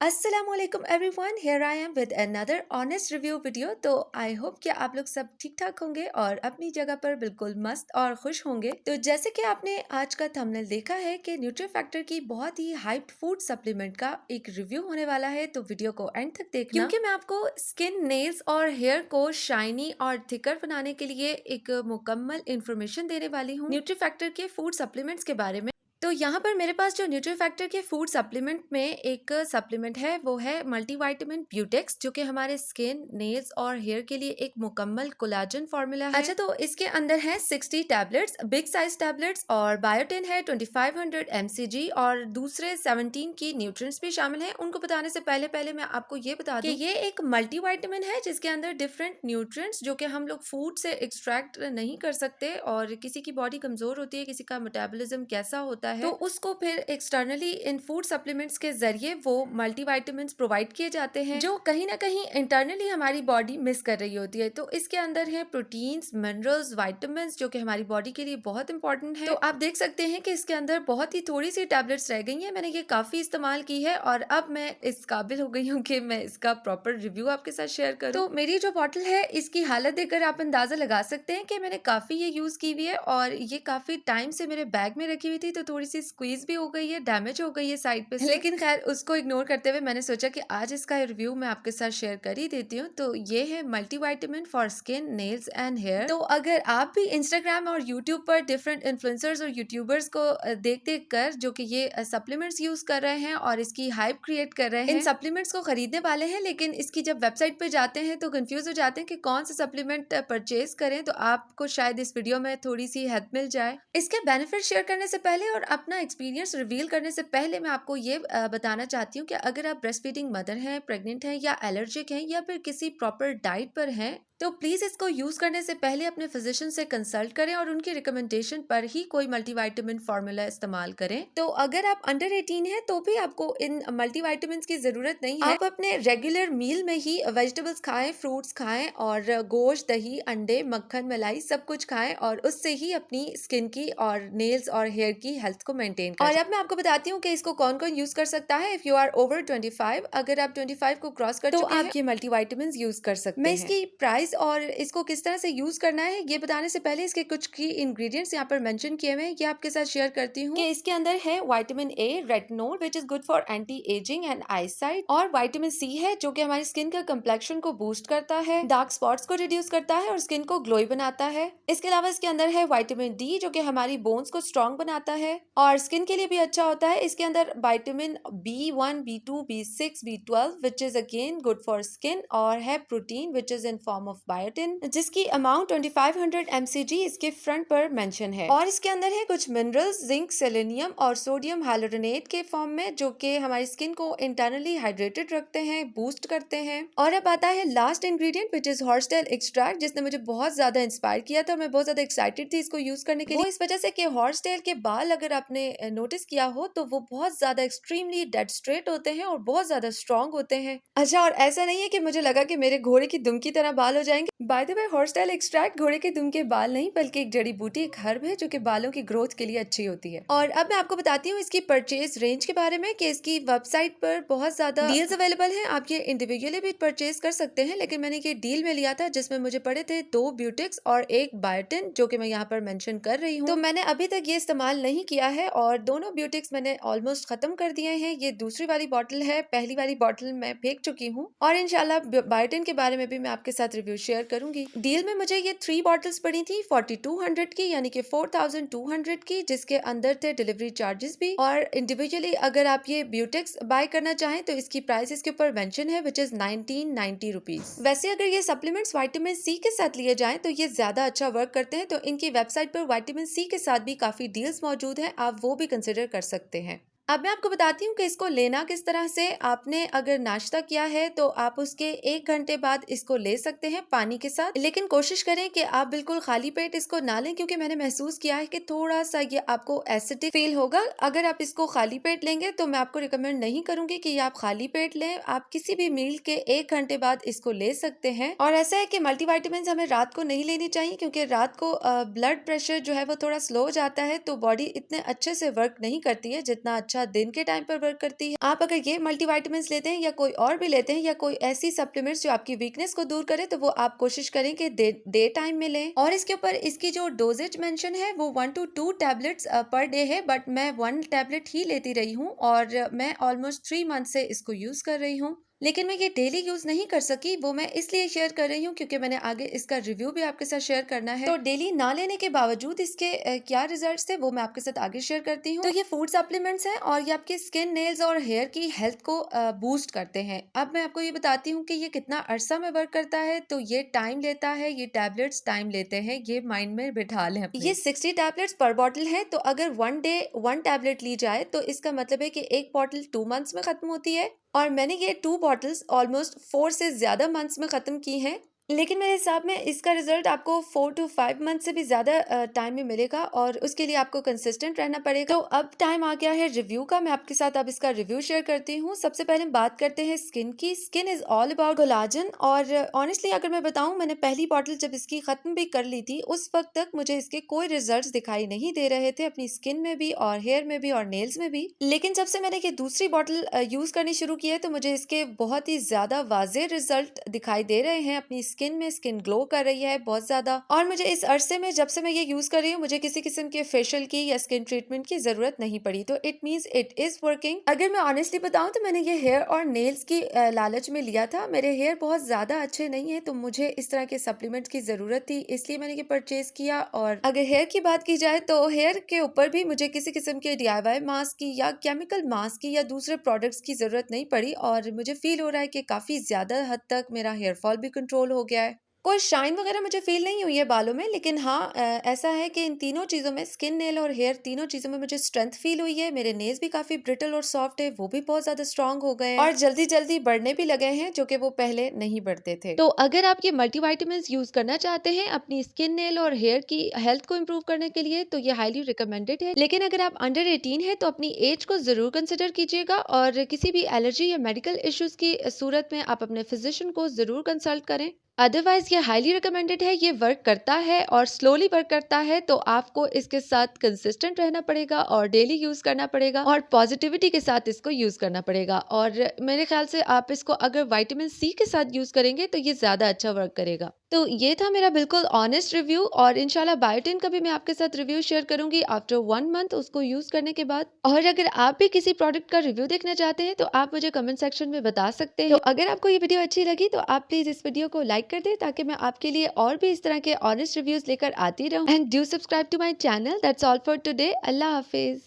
अस्सलामुअलैकुम everyone, here I am with another honest review video. तो I hope कि आप लोग सब ठीक ठाक होंगे और अपनी जगह पर बिल्कुल मस्त और खुश होंगे। तो जैसे कि आपने आज का थंबनेल देखा है कि न्यूट्री फैक्टर की बहुत ही हाइप्ड फूड सप्लीमेंट का एक रिव्यू होने वाला है, तो वीडियो को एंड तक देखना क्योंकि मैं आपको स्किन, नेल्स और हेयर को शाइनी और थिकर बनाने के लिए एक मुकम्मल इंफॉर्मेशन देने वाली हूँ न्यूट्री फैक्टर के फूड सप्लीमेंट्स के बारे में। तो यहाँ पर मेरे पास जो न्यूट्री फैक्टर के फूड सप्लीमेंट में एक सप्लीमेंट है वो है मल्टीविटामिन ब्यूटेक्स, जो कि हमारे स्किन, नेल्स और हेयर के लिए एक मुकम्मल कोलाजन फार्मूला है। अच्छा, तो इसके अंदर है 60 टैबलेट्स, बिग साइज टैबलेट्स, और बायोटिन है 2500 mcg और दूसरे 17 की न्यूट्रिएंट्स भी शामिल हैं। उनको बताने से पहले पहले मैं आपको ये बता दूं कि ये एक मल्टीविटामिन है जिसके अंदर डिफरेंट न्यूट्रिएंट्स जो कि हम लोग फूड से एक्सट्रैक्ट नहीं कर सकते, और किसी की बॉडी कमजोर होती है, किसी का मेटाबॉलिज्म कैसा होता है, तो उसको फिर एक्सटर्नली इन फूड सप्लीमेंट्स के जरिए वो मल्टीविटामिन्स प्रोवाइड किए जाते हैं जो कहीं ना कहीं इंटरनली हमारी बॉडी मिस कर रही होती है। तो इसके अंदर है प्रोटीन्स, मिनरल्स, विटामिन्स जो कि हमारी बॉडी के लिए बहुत इंपॉर्टेंट है। तो आप देख सकते हैं कि इसके अंदर बहुत ही थोड़ी सी टैबलेट्स रह गई हैं। मैंने ये काफी इस्तेमाल की है और अब मैं इस काबिल हो गई हूँ कि मैं इसका प्रॉपर रिव्यू आपके साथ शेयर करूँ। तो मेरी जो बॉटल है इसकी हालत देखकर आप अंदाजा लगा सकते हैं कि मैंने काफी ये यूज की हुई है और ये काफी टाइम से मेरे बैग में रखी हुई थी, तो थोड़ी सी स्क्वीज भी हो गई है, डैमेज हो गई है साइड पे से। लेकिन खैर उसको इग्नोर करते हुए मैंने सोचा कि आज इसका रिव्यू मैं आपके साथ शेयर कर ही देती हूँ। तो ये है multivitamin for skin, nails and hair. तो अगर आप भी इंस्टाग्राम और यूट्यूब पर डिफरेंट इन्फ्लुएंसर्स और यूट्यूबर्स को देख देख कर जो कि ये सप्लीमेंट्स यूज कर रहे हैं और इसकी हाइप क्रिएट कर रहे हैं, इन सप्लीमेंट्स को खरीदने वाले हैं, लेकिन इसकी जब वेबसाइट पे जाते हैं तो कंफ्यूज हो जाते हैं कि कौन सा सप्लीमेंट परचेज करें, तो आपको शायद इस वीडियो में थोड़ी सी हेल्प मिल जाए। इसके बेनिफिट शेयर करने से पहले और अपना एक्सपीरियंस रिवील करने से पहले मैं आपको ये बताना चाहती हूँ कि अगर आप ब्रेस्ट फीडिंग मदर हैं, प्रेग्नेंट हैं या एलर्जिक हैं या फिर किसी प्रॉपर डाइट पर हैं, तो प्लीज इसको यूज करने से पहले अपने फिजिशियन से कंसल्ट करें और उनकी रिकमेंडेशन पर ही कोई मल्टीविटामिन फार्मूला इस्तेमाल करें। तो अगर आप अंडर 18 हैं तो भी आपको इन मल्टीविटामिन की जरूरत नहीं है। आप अपने रेगुलर मील में ही वेजिटेबल्स खाएं, फ्रूट्स खाएं और गोश्त, दही, अंडे, मक्खन, मलाई सब कुछ खाएं और उससे ही अपनी स्किन की और नेल्स और हेयर की हेल्थ को मेंटेन करें। और अब मैं आपको बताती हूँ कि इसको कौन कौन यूज कर सकता है। इफ यू आर ओवर 25, अगर आप 25 को क्रॉस कर चुके हैं तो आप ये मल्टीविटामिन यूज कर सकते हैं। मैं इसकी प्राइस और इसको किस तरह से यूज करना है ये बताने से पहले इसके कुछ की इंग्रेडिएंट्स यहाँ पर मेंशन किए हुए हैं, ये आपके साथ शेयर करती हूँ। कि इसके अंदर है vitamin A, retinol which is good for anti ageing and I site, और विटामिन सी है जो कि हमारी स्किन का कंप्लेक्शन को बूस्ट करता है, डार्क स्पॉट्स को रिड्यूस करता है और स्किन को ग्लोई बनाता है। इसके अलावा इसके अंदर है विटामिन डी जो कि हमारी बोन्स को स्ट्रॉन्ग बनाता है और स्किन के लिए भी अच्छा होता है। इसके अंदर vitamin B1, B2, B6, B12 which is again good for skin, और है protein which is in form of biotin जिसकी अमाउंट 2500 mcg इसके फ्रंट पर मेंशन है। और इसके अंदर है कुछ मिनरल्स, जिंक, सेलेनियम और सोडियम हाइलोरेनेट के फॉर्म में, जो कि हमारी स्किन को इंटरनली हाइड्रेटेड रखते हैं, बूस्ट करते हैं। और अब आता है last ingredient which is horsetail extract, जिसने मुझे बहुत ज्यादा इंस्पायर किया था। मैं बहुत ज्यादा एक्साइटेड थी इसको यूज करने के लिए, वो इस वजह से कि हॉर्सटेल के बाल अगर आपने नोटिस किया हो तो वो बहुत ज्यादा एक्सट्रीमली डेड स्ट्रेट होते हैं और बहुत ज्यादा स्ट्रॉन्ग होते हैं। अच्छा, और ऐसा नहीं है कि मुझे लगा कि मेरे घोड़े की दुम की तरह बाल हो जाएंगे। By the way, horsetail extract घोड़े के दुम के बाल नहीं बल्कि एक जड़ी बूटी, एक हर्ब है जो कि बालों की ग्रोथ के लिए अच्छी होती है। और अब मैं आपको बताती हूँ इसकी परचेज रेंज के बारे में कि इसकी वेबसाइट पर बहुत ज्यादा डील्स अवेलेबल हैं। आप ये इंडिविजुअली भी परचेज कर सकते हैं, लेकिन मैंने ये डील में लिया था जिसमें मुझे पड़े थे 2 ब्यूटिक्स और 1 बायोटिन जो कि मैं यहाँ पर मेंशन कर रही हूँ। तो मैंने अभी तक ये इस्तेमाल नहीं किया है और दोनों ब्यूटिक्स मैंने ऑलमोस्ट खत्म कर दिए हैं। ये दूसरी वाली बॉटल है, पहली वाली बॉटल मैं फेंक चुकी हूँ और इंशाल्लाह बायोटिन के बारे में भी मैं आपके साथ रिव्यू शेयर करूंगी। डील में मुझे ये 3 बॉटल्स पड़ी थी 4200 की, यानी कि 4200 की, जिसके अंदर थे डिलीवरी चार्जेस भी। और इंडिविजुअली अगर आप ये ब्यूटिक्स बाय करना चाहें तो इसकी प्राइस इसके ऊपर मेंशन है विच इज 1990 रुपीज। वैसे अगर ये सप्लीमेंट्स विटामिन सी के साथ लिए जाएं तो ये ज्यादा अच्छा वर्क करते हैं, तो इनकी वेबसाइट पर विटामिन सी के साथ भी काफी डील्स मौजूद हैं, आप वो भी कंसिडर कर सकते हैं। अब मैं आपको बताती हूँ कि इसको लेना किस तरह से। आपने अगर नाश्ता किया है तो आप उसके 1 घंटे बाद इसको ले सकते हैं पानी के साथ, लेकिन कोशिश करें कि आप बिल्कुल खाली पेट इसको ना लें, क्योंकि मैंने महसूस किया है कि थोड़ा सा ये आपको एसिडिक फील होगा अगर आप इसको खाली पेट लेंगे। तो मैं आपको रिकमेंड नहीं करूंगी कि आप खाली पेट लें, आप किसी भी मील के 1 घंटे बाद इसको ले सकते हैं। और ऐसा है कि मल्टीविटामिन हमें रात को नहीं लेनी चाहिए, क्योंकि रात को ब्लड प्रेशर जो है वो थोड़ा स्लो हो जाता है, तो बॉडी इतने अच्छे से वर्क नहीं करती है जितना अच्छा अच्छा दिन के टाइम पर वर्क करती है। आप अगर ये मल्टीविटामिन्स लेते हैं या कोई और भी लेते हैं या कोई ऐसी सप्लीमेंट्स जो आपकी वीकनेस को दूर करे, तो वो आप कोशिश करें कि डे टाइम में लें। और इसके ऊपर इसकी जो डोजेज मेंशन है वो 1 to 2 टैबलेट्स पर डे है, बट मैं 1 टैबलेट ही लेती रही हूँ और मैं ऑलमोस्ट 3 मंथ से इसको यूज कर रही हूँ। लेकिन मैं ये डेली यूज नहीं कर सकी, वो मैं इसलिए शेयर कर रही हूँ क्योंकि मैंने आगे इसका रिव्यू भी आपके साथ शेयर करना है। तो डेली ना लेने के बावजूद इसके क्या रिजल्ट्स थे वो मैं आपके साथ आगे शेयर करती हूँ। तो ये फूड सप्लीमेंट्स हैं और ये आपके स्किन, नेल्स और हेयर की हेल्थ को बूस्ट करते हैं। अब मैं आपको ये बताती हूँ कि ये कितना अरसा में वर्क करता है। तो ये टाइम लेता है, ये टैबलेट्स टाइम लेते हैं, ये माइंड में बिठा लें अपने। ये 60 टैबलेट्स पर बॉटल है, तो अगर 1 डे 1 टैबलेट ली जाए तो इसका मतलब है कि एक बॉटल 2 मंथ्स में खत्म होती है और मैंने ये 2 बॉटल्स ऑलमोस्ट 4 से ज्यादा मंथ्स में खत्म की हैं। लेकिन मेरे हिसाब में इसका रिजल्ट आपको 4 to 5 मंथ से भी ज्यादा टाइम में मिलेगा और उसके लिए आपको कंसिस्टेंट रहना पड़ेगा। तो अब टाइम आ गया है रिव्यू का। मैं आपके साथ अब इसका रिव्यू शेयर करती हूँ। सबसे पहले बात करते हैं स्किन की। Skin is all about collagen और ऑनेस्टली अगर मैं बताऊं, मैंने पहली बॉटल जब इसकी खत्म भी कर ली थी, उस वक्त तक मुझे इसके कोई रिजल्ट दिखाई नहीं दे रहे थे, अपनी स्किन में भी और हेयर में भी और नेल्स में भी। लेकिन जब से मैंने ये दूसरी बॉटल यूज करनी शुरू की है तो मुझे इसके बहुत ही ज्यादा वाज़ेह रिजल्ट दिखाई दे रहे हैं। अपनी स्किन में स्किन ग्लो कर रही है बहुत ज्यादा और मुझे इस अरसे में जब से मैं ये यूज कर रही हूँ मुझे किसी किस्म के फेशियल की या स्किन ट्रीटमेंट की जरूरत नहीं पड़ी। तो it means it is working. अगर मैं ऑनेस्टली बताऊं तो मैंने ये हेयर और नेल्स की लालच में लिया था। मेरे हेयर बहुत ज्यादा अच्छे नहीं है तो मुझे इस तरह के सप्लीमेंट्स की जरूरत थी, इसलिए मैंने ये परचेज किया। और अगर हेयर की बात की जाए तो हेयर के ऊपर भी मुझे किसी किस्म के DIY मास्क की या केमिकल मास्क की या दूसरे प्रोडक्ट्स की जरूरत नहीं पड़ी और मुझे फील हो रहा है कि काफी ज्यादा हद तक मेरा हेयर फॉल भी कंट्रोल हो गया है। कोई शाइन वगैरह मुझे फील नहीं हुई है बालों में, लेकिन हाँ ऐसा है कि इन तीनों चीज़ों में, स्किन, नेल और हेयर, तीनों चीज़ों में मुझे स्ट्रेंथ फील हुई है। मेरे नेल्स भी काफ़ी ब्रिटल और सॉफ्ट है, वो भी बहुत ज़्यादा स्ट्रांग हो गए हैं और जल्दी जल्दी बढ़ने भी लगे हैं, जो कि वो पहले नहीं बढ़ते थे। तो अगर आप ये मल्टीविटामिन्स यूज करना चाहते हैं अपनी स्किन, नेल और हेयर की हेल्थ को इम्प्रूव करने के लिए तो ये हाईली रिकमेंडेड है। लेकिन अगर आप अंडर 18 है तो अपनी एज को जरूर कंसिडर कीजिएगा और किसी भी एलर्जी या मेडिकल इश्यूज की सूरत में आप अपने फिजिशियन को जरूर कंसल्ट करें। अदरवाइज ये हाईली रिकमेंडेड है, ये वर्क करता है और स्लोली वर्क करता है। तो आपको इसके साथ कंसिस्टेंट रहना पड़ेगा और डेली यूज करना पड़ेगा और पॉजिटिविटी के साथ इसको यूज करना पड़ेगा। और मेरे ख्याल से आप इसको अगर विटामिन सी के साथ यूज करेंगे तो ये ज्यादा अच्छा वर्क करेगा। तो ये था मेरा बिल्कुल ऑनेस्ट रिव्यू और इंशाल्लाह बायोटिन का भी मैं आपके साथ रिव्यू शेयर करूंगी आफ्टर 1 मंथ उसको यूज करने के बाद। और अगर आप भी किसी प्रोडक्ट का रिव्यू देखना चाहते हैं तो आप मुझे कमेंट सेक्शन में बता सकते हैं। तो अगर आपको ये वीडियो अच्छी लगी तो आप प्लीज इस वीडियो को लाइक कर दें ताकि मैं आपके लिए और भी इस तरह के ऑनेस्ट रिव्यूज लेकर आती रहूं। And do subscribe to my channel. That's all for today. अल्लाह हाफिज।